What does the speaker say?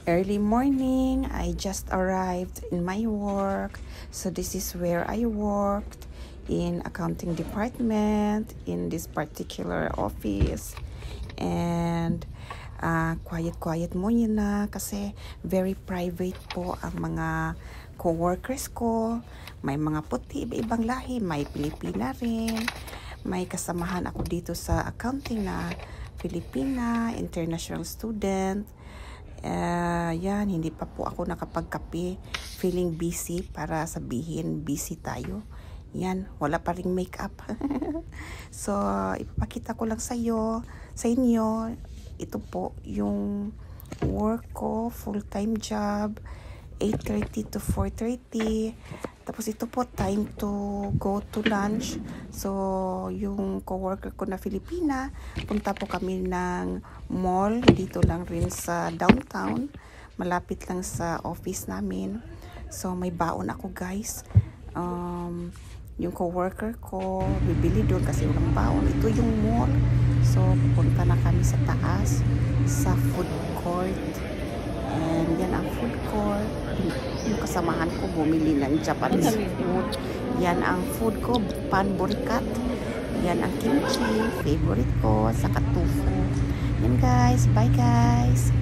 Early morning, I just arrived in my work. So this is where I worked in accounting department in this particular office. And quiet muna kasi very private po ang mga co-workers ko. May mga puti, iba-ibang lahi, may Pilipina rin. May kasamahan ako dito sa accounting na Pilipina, international student. Yan, hindi pa po ako nakapagkape. Feeling busy para sabihin busy tayo. Yan, wala pa ring makeup. So, ipapakita ko lang sa inyo. Ito po yung work ko, full-time job, 8:30 to 4:30. Tapos ito po, time to go to lunch. So, yung coworker ko na Filipina, punta po kami ng mall, dito lang rin sa downtown. Malapit lang sa office namin. So, may baon ako guys. Yung coworker ko, bibili doon kasi walang baon. Ito yung mall. So, pupunta na kami sa taas, sa food court. And yan ang food court. Yung kasamahan ko bumili ng Japanese food. Yan ang food ko, pan burkat. Yan ang kimchi, favorite ko, saka tofu. Yan guys, bye guys.